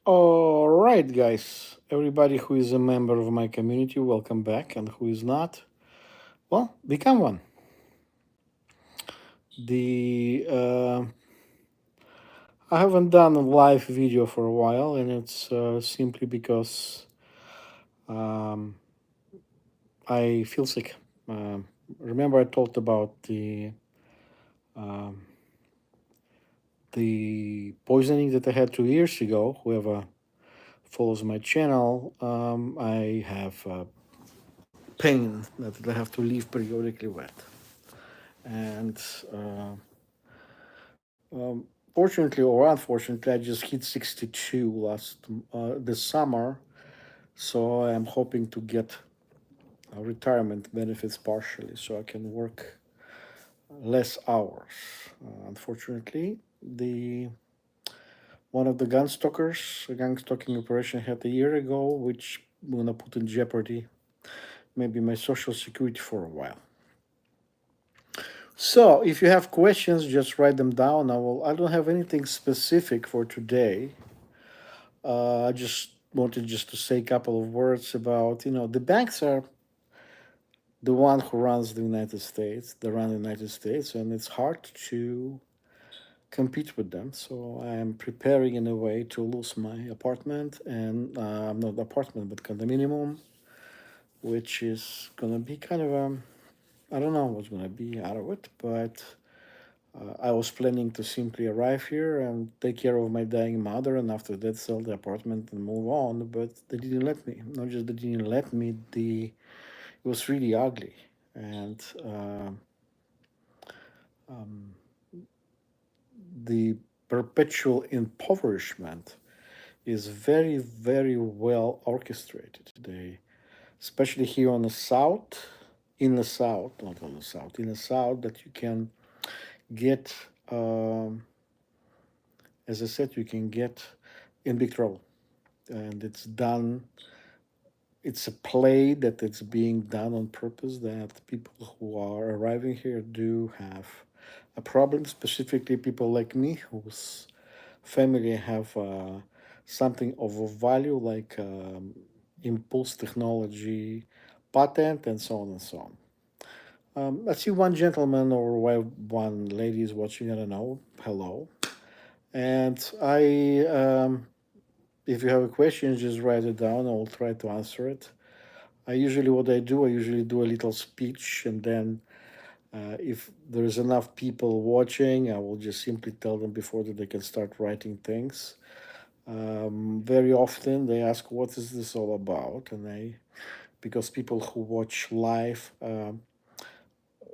All right, guys. Everybody who is a member of my community, welcome back. And who is not, well, become one. The I haven't done a live video for a while, and it's simply because um, I feel sick. Um, Remember, I talked about um, the poisoning that I had 2 years ago. Whoever follows my channel, I have pain that I have to leave periodically with. And fortunately or unfortunately, I just hit 62 this summer, so I'm hoping to get retirement benefits partially, so I can work less hours. Unfortunately, the one of the gang stalking operation I had a year ago, which gonna put in jeopardy maybe my social security for a while. So, if you have questions, just write them down. I don't have anything specific for today. I just wanted just to say a couple of words about, the banks are the one who runs the United States. They run the United States, and it's hard to compete with them. So I'm preparing in a way to lose my apartment and not apartment but condominium, which is gonna be kind of I don't know what's gonna be out of it, but I was planning to simply arrive here and take care of my dying mother, and after that sell the apartment and move on. But they didn't let me. Not just they didn't let me. It was really ugly, and um, the perpetual impoverishment is very, very well orchestrated. They, especially here on the south, in the south, not on the south, in the south, that you can get. As I said, you can get in big trouble. And it's done, it's a play that it's being done on purpose, that people who are arriving here do have a problem, specifically people like me whose family have something of a value like impulse technology patent and so on and so on. I see one gentleman or one lady is watching. I don't know. Hello. And if you have a question, just write it down. I will try to answer it. I usually do a little speech, and then if there's enough people watching, I will just simply tell them before that they can start writing things. Very often they ask, "What is this all about?" And because people who watch live,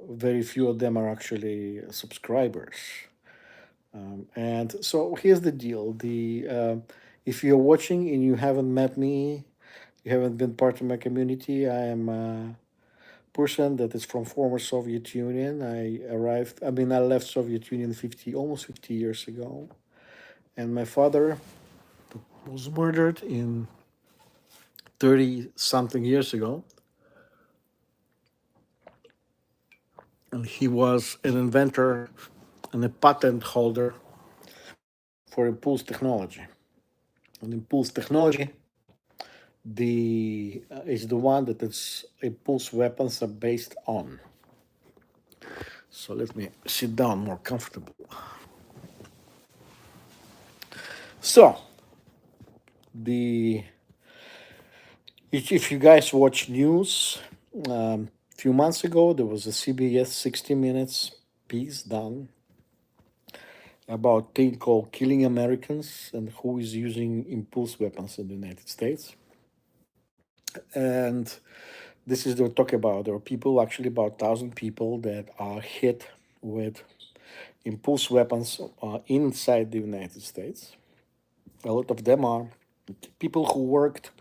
very few of them are actually subscribers. And so here's the deal: the if you're watching and you haven't met me, you haven't been part of my community, I am a person that is from former Soviet Union. I left Soviet Union almost 50 years ago, and my father was murdered in 30 something years ago, and he was an inventor and a patent holder for impulse technology. And impulse technology, the is the one that its impulse weapons are based on. So let me sit down more comfortable. So the if you guys watch news, a few months ago there was a CBS 60 Minutes piece done about thing called killing Americans and who is using impulse weapons in the United States. And this is the talk about there are people, actually about 1,000 people that are hit with impulse weapons inside the United States. A lot of them are people who worked.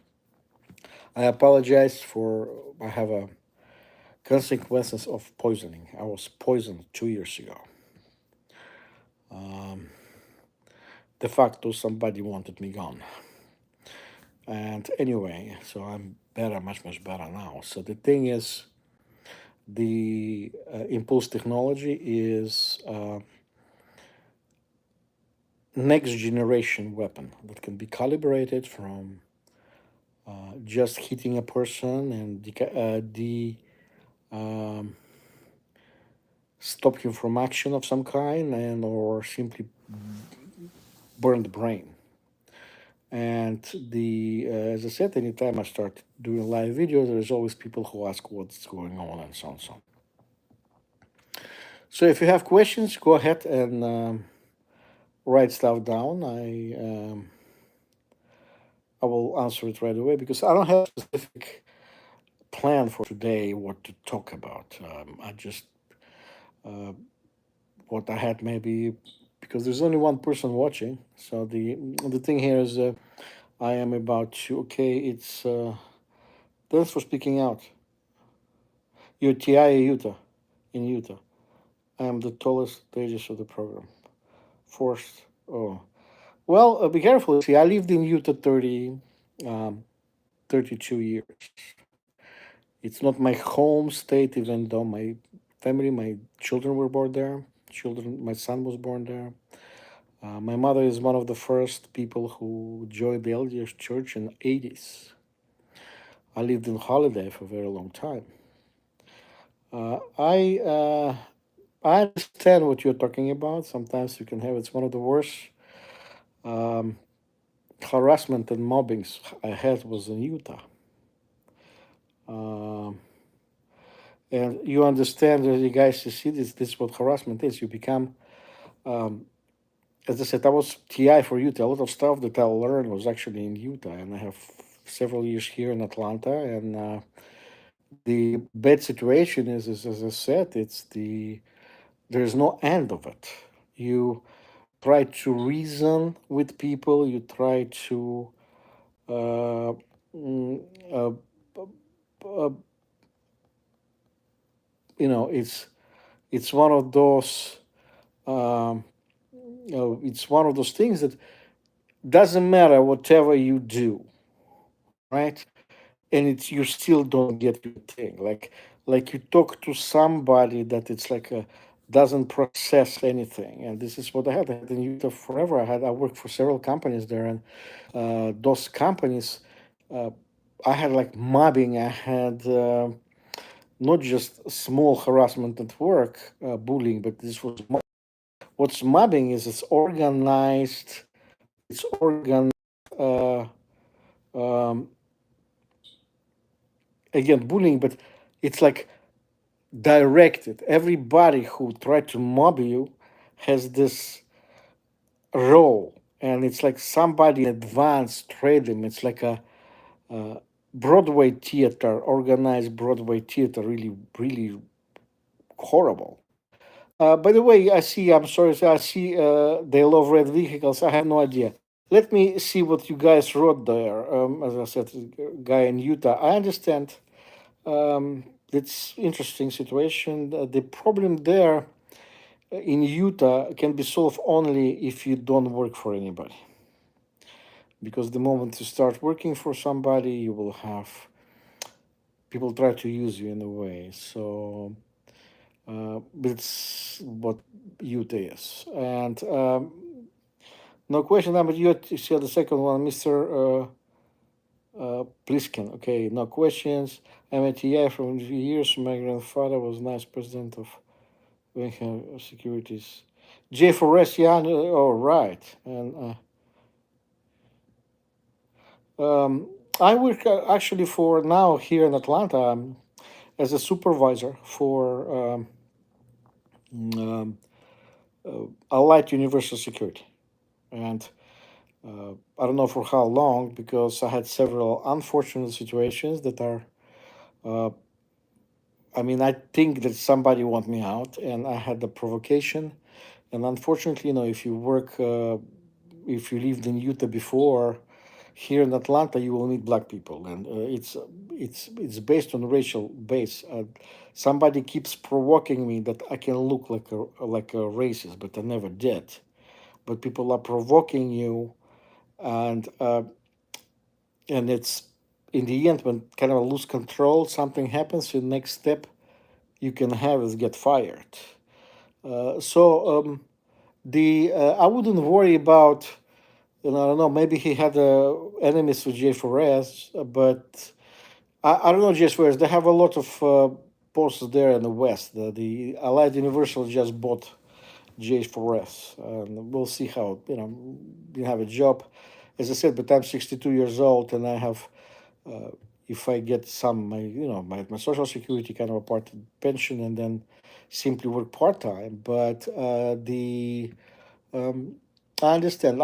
I apologize for I have a consequences of poisoning. I was poisoned 2 years ago. De facto, somebody wanted me gone. And anyway, so I'm better, much, much better now. So the thing is, the impulse technology is next generation weapon that can be calibrated from just hitting a person and um, stop him from action of some kind, and or simply burn the brain. And as I said, anytime I start doing live videos, there's always people who ask what's going on and so on. So if you have questions, go ahead and write stuff down. I will answer it right away because I don't have a specific plan for today what to talk about. I just uh, what I had maybe because there's only one person watching. So the thing here is I am about to okay. It's thanks for speaking out. UTI Utah in Utah. I am the tallest stages of the program. Forced. Oh well, be careful. See, I lived in Utah um, 32 years. It's not my home state, even though my family, my children were born there. My son was born there. My mother is one of the first people who joined the LDS Church in the 80s. I lived in Holiday for a very long time. Uh, I uh, I understand what you're talking about. Sometimes you can have it's one of the worst um, harassment and mobbings I had was in Utah. Um, and you understand, you guys, you see this is what harassment is. You become um, as I said, I was TI for Utah. A lot of stuff that I learned was actually in Utah, and I have several years here in Atlanta. And the bad situation is, as I said, it's there is no end of it. You try to reason with people. You try to, uh, mm, uh, uh, it's one of those. Um, it's one of those things that doesn't matter whatever you do, right? And it's you still don't get your thing. Like you talk to somebody that it's like a doesn't process anything. And this is what I had. I had in Utah forever. I worked for several companies there, and those companies, uh, I had like mobbing. I had not just small harassment at work, bullying, but this was what's mobbing is it's organized. It's organized. Uh, um, Again, bullying, but it's like directed. Everybody who tried to mob you has this role, and it's like somebody in advance trained them. It's like a Broadway theater, organized Broadway theater, really, really horrible. By the way, I see. I'm sorry. I see. They love red vehicles. I have no idea. Let me see what you guys wrote there. As I said, guy in Utah. I understand. It's interesting situation. The problem there in Utah can be solved only if you don't work for anybody. Because the moment you start working for somebody, you will have people try to use you in a way. So it's what Utah is. And no question number you said the second one, Mr. Pliskin. Okay, no questions. I'm a TI from years. My grandfather was nice president of securities. J4S, yeah, oh, right. And I work actually for now here in Atlanta as a supervisor for um, Allied Universal Security. And I don't know for how long because I had several unfortunate situations that are, uh, I mean, I think that somebody want me out and I had the provocation. And unfortunately, if you work, if you lived in Utah before, here in Atlanta, you will meet black people, and it's based on racial base. Somebody keeps provoking me that I can look like a racist, but I never did. But people are provoking you, and it's in the end when kind of lose control, something happens. The next step you can have is get fired. So. The I wouldn't worry about, I don't know, maybe he had enemies with J4S, but I don't know J4S. They have a lot of posts there in the West. The Allied Universal just bought J4S, and we'll see how, you have a job. As I said, but I'm 62 years old, and I have, uh, if I get some, my social security kind of a part pension, and then simply work part time. But the um, I understand.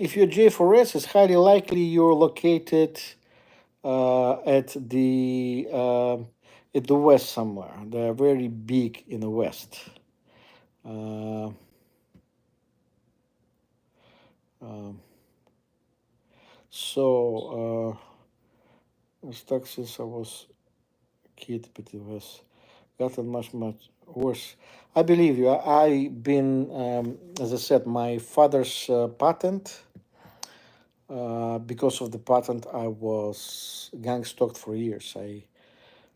If you're J4S, it's highly likely you're located at the west somewhere. They're very big in the west. Uh, um, as taxes, I was a kid, but it was gotten much worse. I believe you. I've been, as I said, my father's patent. Because of the patent, I was gang stalked for years. I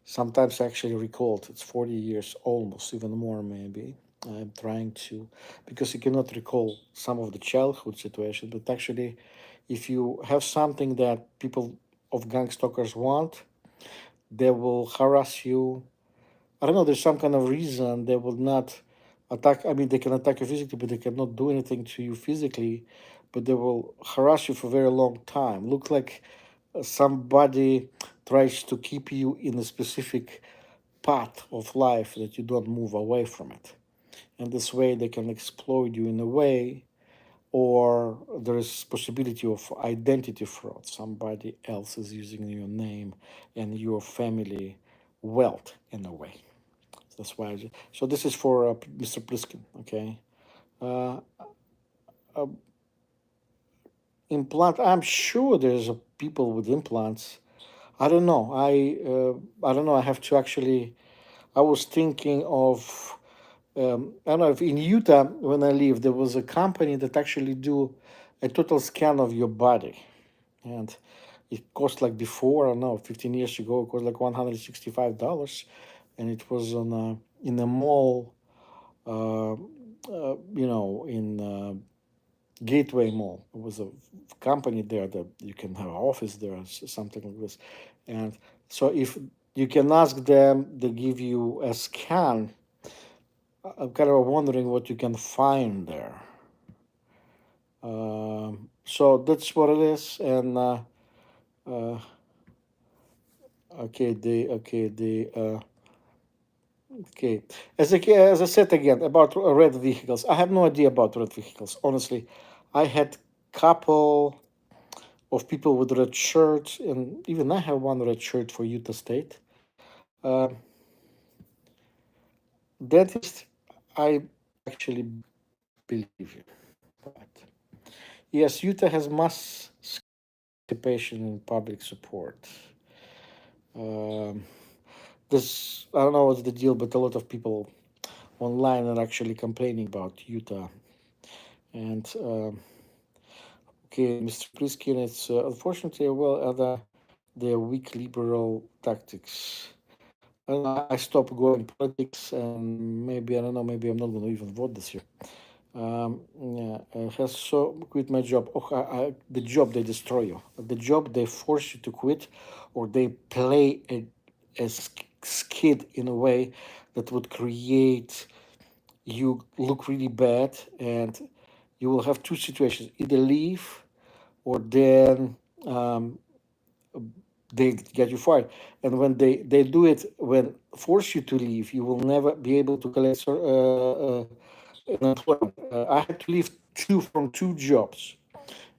sometimes actually recalled it's 40 years, almost even more maybe. I'm trying to, because you cannot recall some of the childhood situation, but actually, if you have something that people of gang stalkers want, they will harass you. I don't know, there's some kind of reason they will not attack. I mean, they can attack you physically, but they cannot do anything to you physically, but they will harass you for a very long time. Look like somebody tries to keep you in a specific path of life that you don't move away from it. And this way they can exploit you in a way, or there is possibility of identity fraud. Somebody else is using your name and your family wealth in a way. That's why. So this is for Mr. Pliskin. Okay. Uh, uh, Implant. I'm sure there's people with implants. I don't know. I don't know. I have to actually. I was thinking of. I don't know if in Utah when I lived there was a company that actually do a total scan of your body, and it cost like before. I don't know, 15 years ago, it cost like $165, and it was on in a mall. In Gateway Mall. It was a company there that you can have an office there, something like this. And so if you can ask them, they give you a scan. I'm kind of wondering what you can find there. So that's what it is. And uh, okay. As I said again about red vehicles, I have no idea about red vehicles. Honestly, I had couple of people with red shirts, and even I have one red shirt for Utah State. Uh, Dentist, I actually believe you. But yes, Utah has mass participation in public support. Um, this I don't know what's the deal, but a lot of people online are actually complaining about Utah. And okay, Mr. Pliskin, it's unfortunately well their weak liberal tactics. I don't know, I stopped going politics, and maybe I don't know. Maybe I'm not going to even vote this year. Yeah, I has so quit my job. Oh, the job they destroy you. The job they force you to quit, or they play a skid in a way that would create you look really bad, and you will have two situations: either leave, or then um, they get you fired. And when they do it, when force you to leave, you will never be able to collect unemployment. I had to leave from two jobs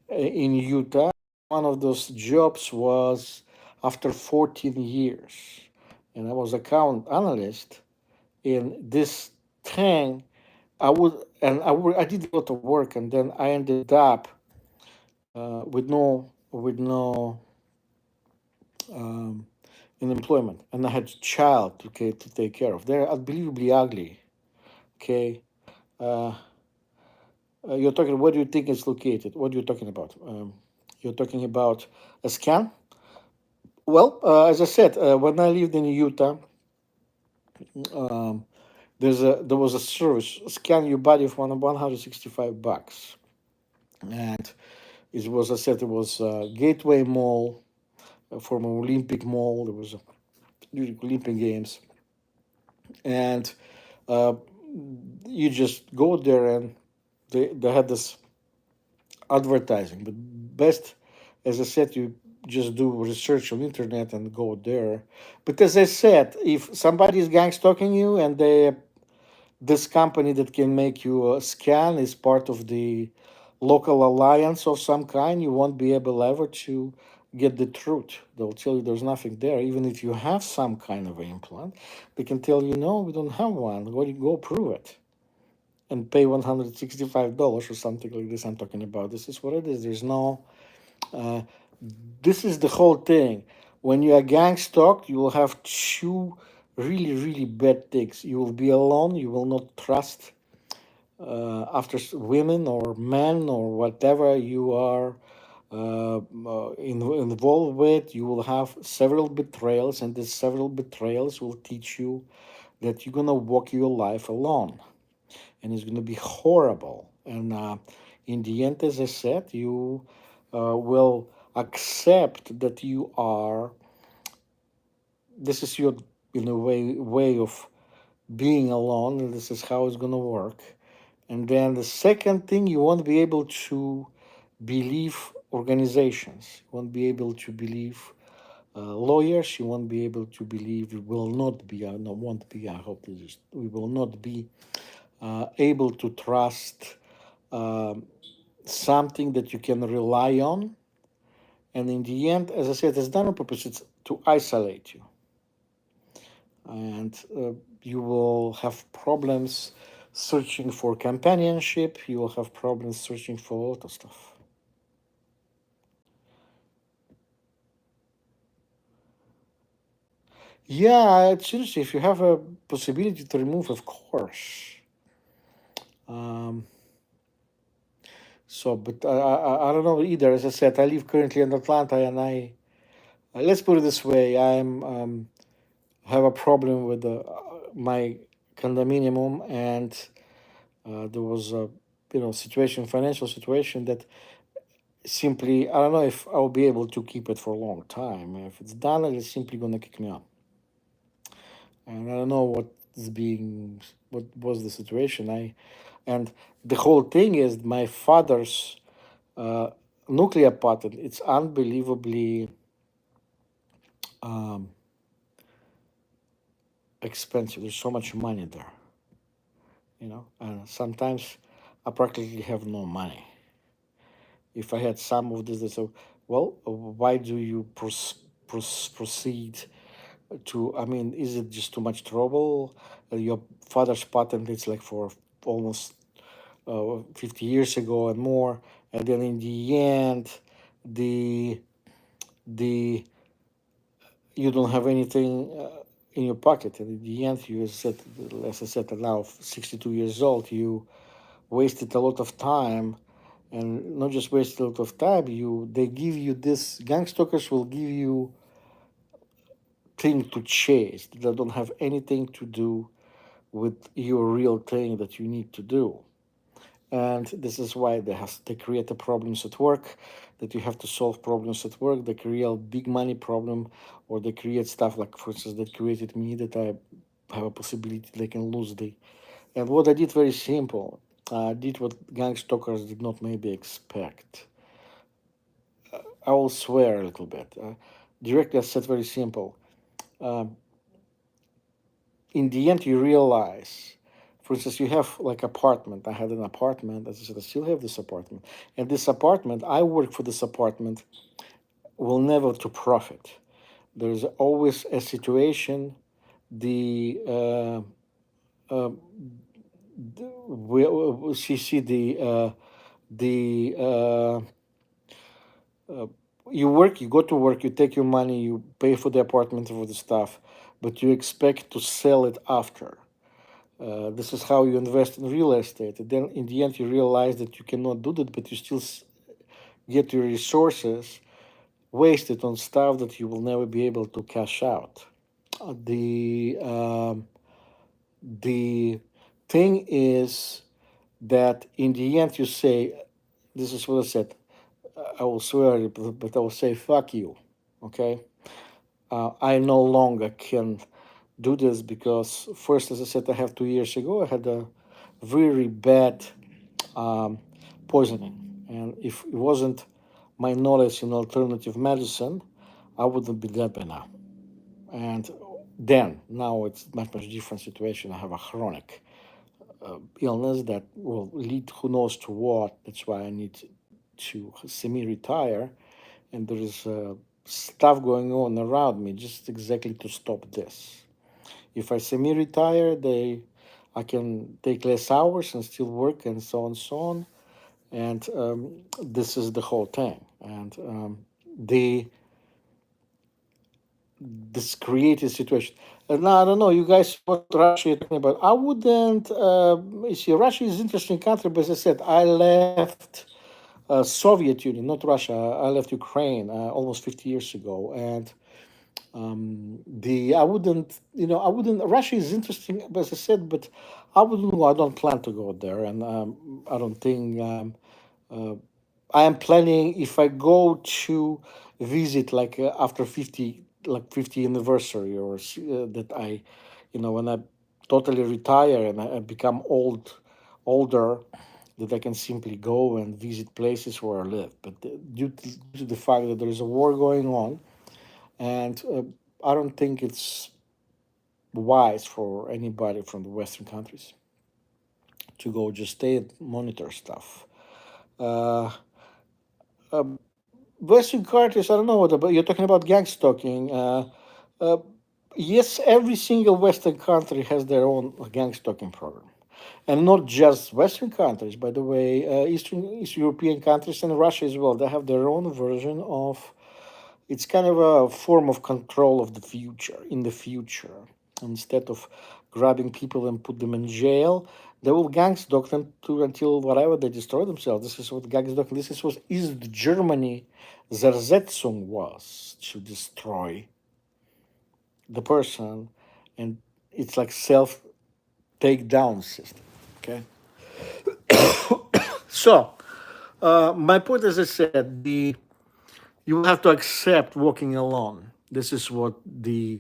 in Utah. One of those jobs was after 14 years, and I was account analyst. In this thing, I did a lot of work, and then I ended up with no um, in employment, and I had a child to take care of. They're unbelievably ugly. Okay, uh, you're talking. Where do you think it's located? What are you talking about? You're talking about a scan. Well, as I said, when I lived in Utah, um, there was a service, scan your body for $165, and it was, I said, it was Gateway Mall, former Olympic Mall. There was during Olympic Games, and uh, you just go there and they had this advertising. But best, as I said, you just do research on internet and go there. But as I said, if somebody is gang stalking you and this company that can make you a scan is part of the local alliance of some kind, you won't be able ever to get the truth. They'll tell you there's nothing there. Even if you have some kind of implant, they can tell you, no, we don't have one. Go prove it and pay $165 or something like this. I'm talking about this is what it is. There's no, uh, this is the whole thing. When you are gang stalked, you will have two really bad things. You will be alone. You will not trust after women or men or whatever you are involved with. You will have several betrayals, and these several betrayals will teach you that you're gonna walk your life alone, and it's gonna be horrible. And in the end, as I said, you will accept that you are. This is your, in a way of being alone, and this is how it's gonna work. And then the second thing, you won't be able to believe organizations. You won't be able to believe lawyers. You won't be able to believe. You will not be. No, won't be. I hope this is. We will not be able to trust um, something that you can rely on. And in the end, as I said, it's done on purpose. It's to isolate you, and you will have problems searching for companionship. You will have problems searching for a lot of stuff. Yeah, seriously, if you have a possibility to remove, of course. Um, but I don't know either. As I said, I live currently in Atlanta, and let's put it this way: I'm have a problem with my condominium, and there was a situation, financial situation that simply I don't know if I'll be able to keep it for a long time. If it's done, it's simply gonna kick me out, and I don't know what was the situation. And the whole thing is my father's uh, nuclear patent. It's unbelievably um, expensive. There's so much money there, and sometimes I practically have no money. If I had some of this, they say, well, why do you proceed to? I mean, is it just too much trouble? Your father's patent, it's like for almost 50 years ago and more, and then in the end, the the you don't have anything in your pocket, and in the end, you said, as I said, now 62 years old, you wasted a lot of time, and not just wasted a lot of time. They give you this. Gang stalkers will give you thing to chase that don't have anything to do with your real thing that you need to do. And this is why they create the problems at work, that you have to solve problems at work. They create a big money problem, or they create stuff like, for instance, that created me, that I have a possibility they can lose the. And what I did very simple. I did what gang stalkers did not maybe expect. I will swear a little bit. Directly, I said very simple. Um, in the end, you realize, for instance, you have like apartment. I had an apartment. As I said, I still have this apartment, and this apartment, I work for this apartment, will never to profit. There is always a situation. The uh, she see the uh, you work, you go to work, you take your money, you pay for the apartment, for the stuff, but you expect to sell it after. This is how you invest in real estate. And then in the end, you realize that you cannot do that, but you still get your resources wasted on stuff that you will never be able to cash out. The The thing is that in the end you say, this is what I said, I will swear, but I will say, fuck you. Okay? I no longer can do this because, first, as I said, I have 2 years ago, I had a very bad um, poisoning. And if it wasn't my knowledge in alternative medicine, I wouldn't be dead by now. And then, now it's much different situation. I have a chronic illness that will lead who knows to what. That's why I need to semi-retire, and there is stuff going on around me just exactly to stop this. If I semi-retire, I can take less hours and still work and so on and so on. And this is the whole thing. And the this creative situation. Now I don't know, you guys, what Russia you're talking about. I wouldn't. You see, Russia is an interesting country, but as I said, I left Soviet Union, not Russia. I left Ukraine almost 50 years ago, and the I wouldn't, I wouldn't. Russia is interesting, as I said, but I wouldn't go. I don't plan to go there, and I don't think. Uh, I am planning if I go to visit like after 50, like 50 anniversary that when I totally retire and I become older, that I can simply go and visit places where I live. But due to the fact that there is a war going on, and I don't think it's wise for anybody from the Western countries to go just stay and monitor stuff. Uh, uh, Western countries, I don't know what about. You're talking about gang stalking. Uh, yes, every single Western country has their own gang stalking program, and not just Western countries. By the way, East European countries and Russia as well. They have their own version of. It's kind of a form of control of the future. In the future, instead of grabbing people and put them in jail, they will gang stalk them to until whatever they destroy themselves. This is what gang stalking. This is what East Germany Zersetzung was, to destroy the person, and it's like self takedown system. Okay, so my point, as I said, you will have to accept walking alone. This is what the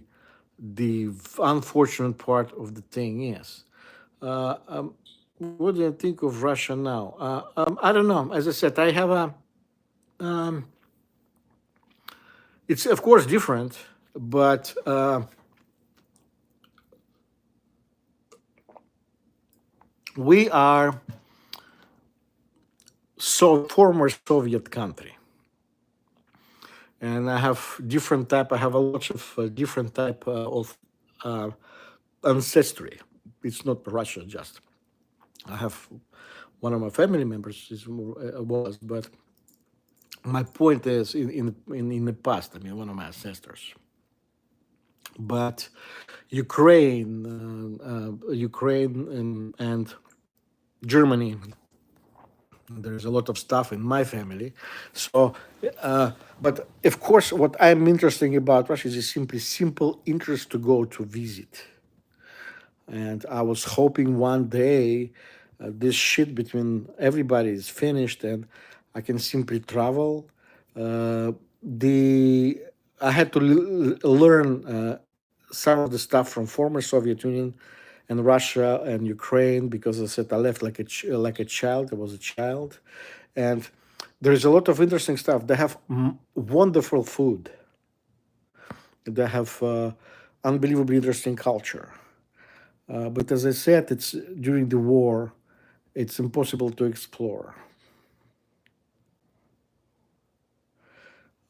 unfortunate part of the thing is. What do you think of Russia now? I don't know. As I said, I have a. Um, it's of course different, but we are former Soviet country, and I have different type. I have a lot of different type of uh, ancestry. It's not Russia just. I have one of my family members was, but my point is in the past. I mean, one of my ancestors. But Ukraine and Germany, there's a lot of stuff in my family. So, but of course, what I'm interested about Russia is a simply simple interest to go to visit. And I was hoping one day this shit between everybody is finished and I can simply travel. The I had to learn some of the stuff from former Soviet Union and Russia and Ukraine because I said I left like like a child. I was a child, and there is a lot of interesting stuff. They have wonderful food. They have unbelievably interesting culture. But as I said, it's during the war, it's impossible to explore.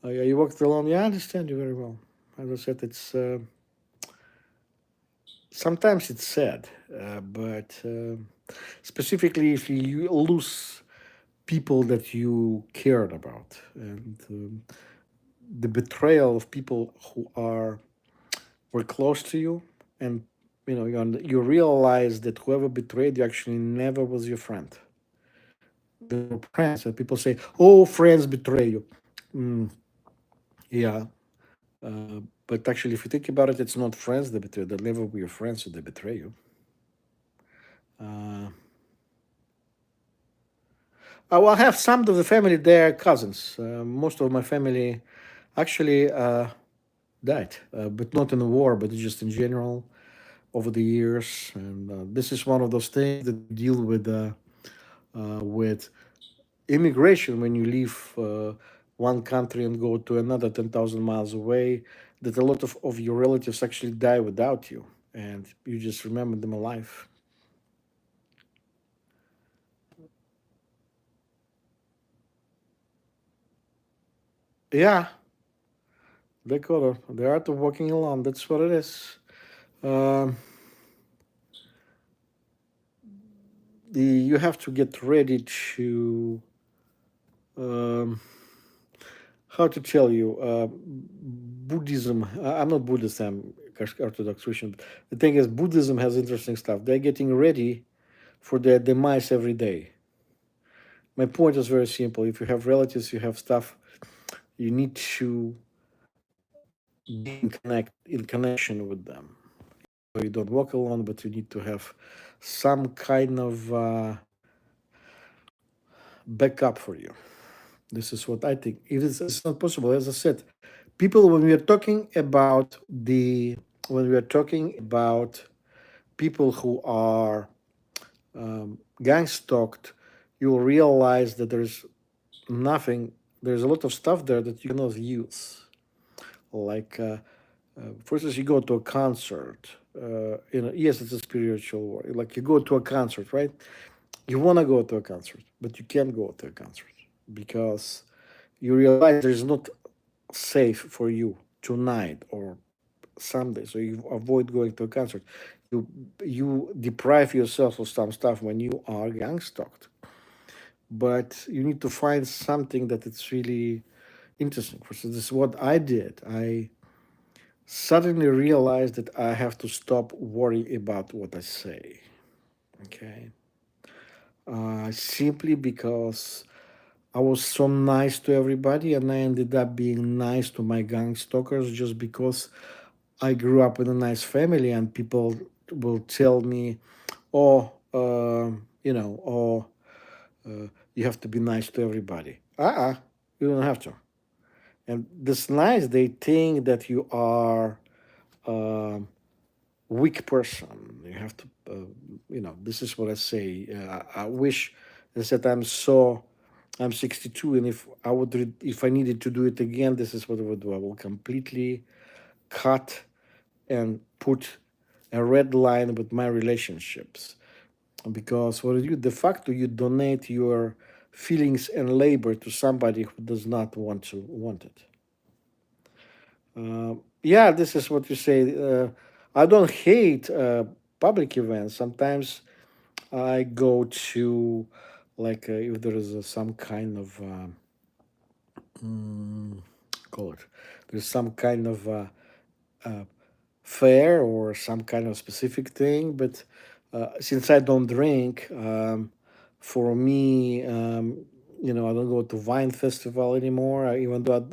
Yeah, you walked alone. Yeah, I understand you very well. As I said, it's sometimes it's sad, but specifically if you lose people that you cared about, and the betrayal of people who were close to you, and you realize that whoever betrayed you actually never was your friend. They were friends, and people say, "Oh, friends betray you." Mm, yeah, but actually, if you think about it, it's not friends that betray. They'll never be your friends if they betray you. Uh, well, I have some of the family there, cousins. Most of my family actually died, but not in the war, but just in general over the years. And this is one of those things that you deal with immigration when you leave one country and go to another 10,000 miles away, that a lot of your relatives actually die without you, and you just remember them alive. Yeah, they call it the art of walking alone. That's what it is. Um, you have to get ready to. Um, how to tell you? Buddhism. I'm not Buddhist. I'm Orthodox Christian. But the thing is, Buddhism has interesting stuff. They're getting ready for their demise every day. My point is very simple. If you have relatives, you have stuff, you need to be in connection with them. You don't walk alone, but you need to have some kind of backup for you. This is what I think. It's not possible. As I said, people when we are talking about the when we are talking about people who are gang stalked, you will realize that there's nothing. There's a lot of stuff there that you cannot use. Like, for instance, you go to a concert. Yes, it's a spiritual war. Like you go to a concert, right? You want to go to a concert, but you can't go to a concert because you realize there's not safe for you tonight or Sunday, so you avoid going to a concert. You you deprive yourself of some stuff when you are gang stalked, but you need to find something that it's really interesting. For instance, this is what I did. I suddenly realized that I have to stop worrying about what I say. Okay, simply because I was so nice to everybody, and I ended up being nice to my gang stalkers just because I grew up in a nice family, and people will tell me, "Oh, you have to be nice to everybody." You don't have to. And this nice, they think that you are a weak person. You have to, this is what I say. I wish, I said, I'm 62, and if I needed to do it again, this is what I would do. I will completely cut and put a red line with my relationships, because what you de facto you donate your feelings and labor to somebody who does not want it. Yeah, this is what you say. I don't hate public events. Sometimes I go to, like, if there is some kind of call it, there's some kind of uh, fair or some kind of specific thing. But since I don't drink, for me, I don't go to wine festival anymore. Even though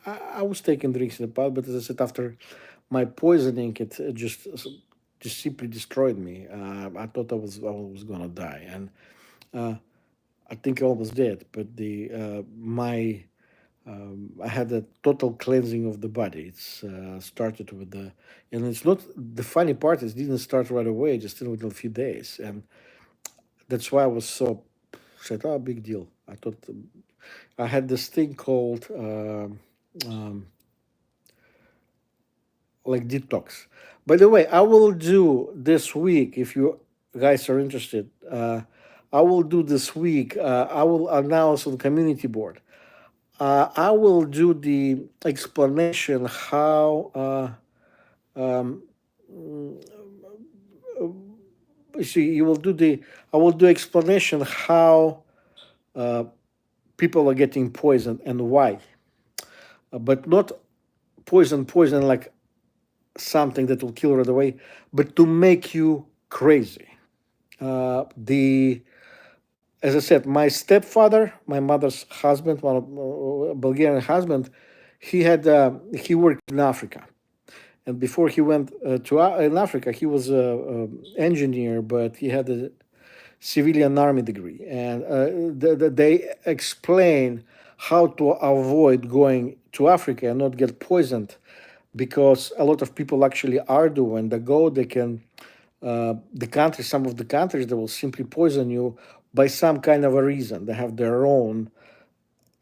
I was taking drinks in the pub, but as I said, after my poisoning, it just simply destroyed me. I thought I was gonna die, and uh, I think I almost did. But the my I had a total cleansing of the body. It's started with and it's not the funny part is it didn't start right away, just within a few days, and that's why I was so said, oh, big deal. I thought I had this thing called um, like detox. By the way, I will do this week if you guys are interested. I will do this week. I will announce on community board. I will do the explanation how. You see, you will do the. I will do explanation how people are getting poisoned and why, but not poison like something that will kill right away, but to make you crazy. The As I said, my stepfather, my mother's husband, one of Bulgarian husband, he worked in Africa. And before he went in Africa, he was an engineer, but he had civilian army degree, and they explain how to avoid going to Africa and not get poisoned, because a lot of people actually are doing. When they go, they can the country, some of the countries, they will simply poison you by some kind of a reason. They have their own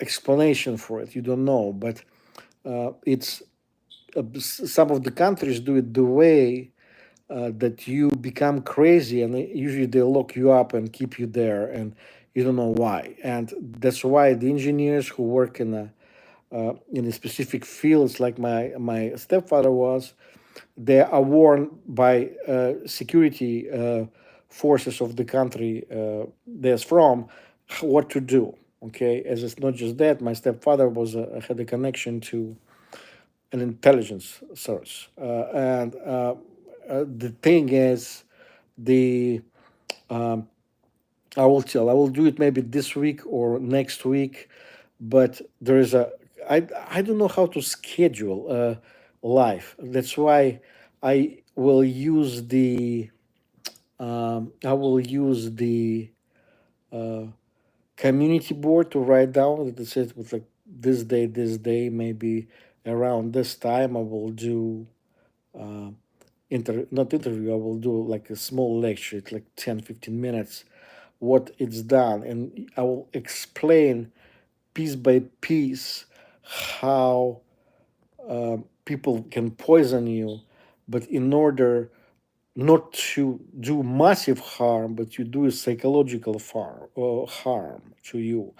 explanation for it. You don't know, but it's some of the countries do it the way that you become crazy, and usually they lock you up and keep you there, and you don't know why. And that's why the engineers who work in a specific fields, like my stepfather was, they are warned by security forces of the country they're from what to do. Okay, as it's not just that, my stepfather was had a connection to an intelligence source, and the thing is, the I will tell. I will do it maybe this week or next week, but there is a. I don't know how to schedule life. That's why I will use the I will use the uh, community board to write down that it says with like this day, maybe around this time I will do uh, not interview. I will do like a small lecture. It's like 10-15 minutes what it's done, and I will explain piece by piece how people can poison you, but in order not to do massive harm, but you do a psychological harm to you,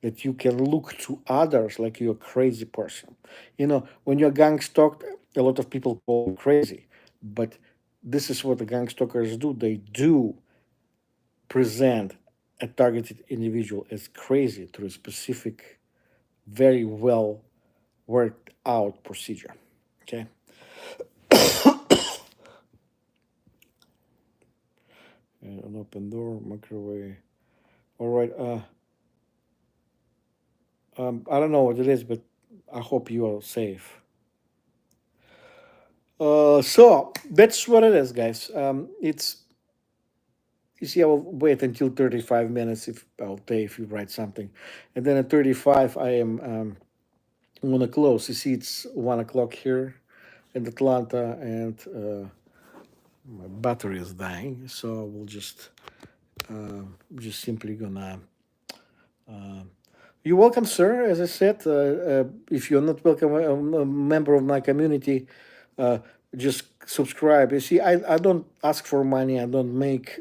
that you can look to others like you're a crazy person. When you're gang stalked, a lot of people call you crazy, but this is what the gang stalkers do. They do present a targeted individual as crazy through a specific, very well worked out procedure. Okay. An open door, microwave. All right. I don't know what it is, but I hope you are safe. So that's what it is, guys. It's You see, I will wait until 35 minutes if I'll pay if you write something, and then at 35 I am gonna close. You see, it's 1 o'clock here in Atlanta, and my battery is dying, so we'll just simply gonna. Uh, you're welcome, sir. As I said, if you're not welcome, a member of my community, uh, just subscribe. You see, I don't ask for money. I don't make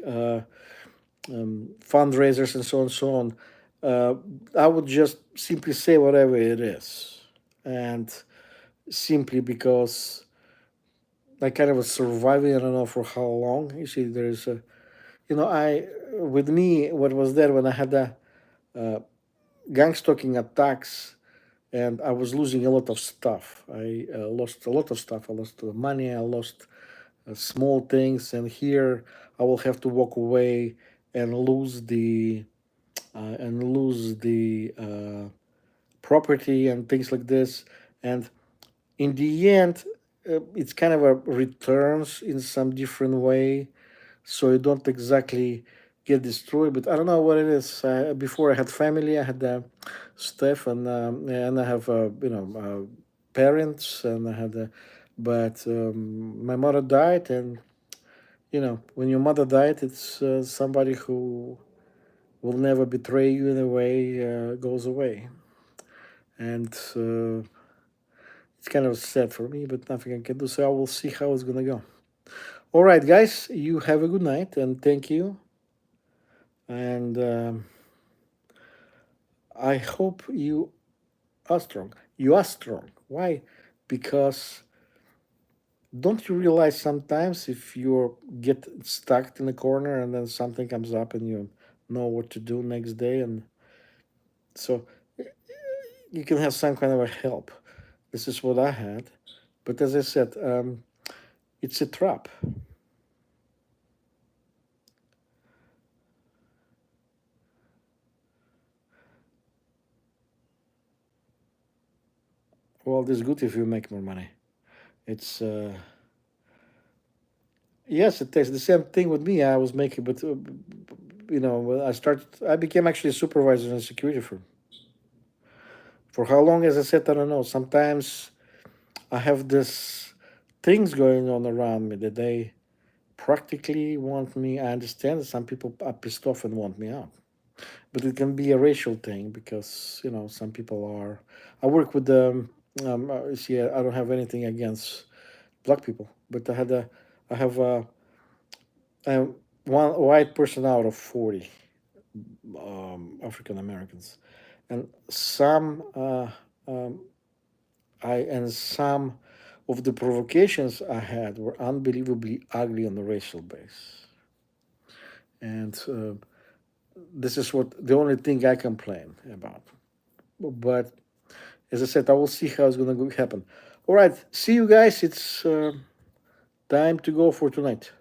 fundraisers and so on and so on. Uh, I would just simply say whatever it is, and simply because I kind of was surviving. I don't know for how long. You see, there's a, I with me, what was there when I had the gang stalking attacks, and I was losing a lot of stuff. I lost a lot of stuff. I lost money. I lost small things, and here I will have to walk away and lose the property and things like this. And in the end, it's kind of a returns in some different way, so you don't exactly get destroyed. But I don't know what it is. Before I had family, I had stuff, and I have parents, and I had, but my mother died, and when your mother died, it's somebody who will never betray you in a way goes away, and it's kind of sad for me, but nothing I can do. So I will see how it's gonna go. All right, guys, you have a good night, and thank you. And I hope you are strong. You are strong. Why? Because don't you realize sometimes if you get stuck in a corner and then something comes up and you know what to do next day, and so you can have some kind of a help. This is what I had, but as I said, it's a trap. Well, it's good if you make more money. It's yes, it takes the same thing with me. I was making, but I became actually a supervisor in a security firm. For how long, as I said, I don't know. Sometimes I have this things going on around me that they practically want me. I understand that some people are pissed off and want me out, but it can be a racial thing because some people are. I work with the. See, I don't have anything against black people, but I have a one white person out of 40 African Americans, and some of the provocations I had were unbelievably ugly on the racial base, and this is what the only thing I complain about. But as I said, I will see how it's going to happen. All right, see you guys. It's time to go for tonight.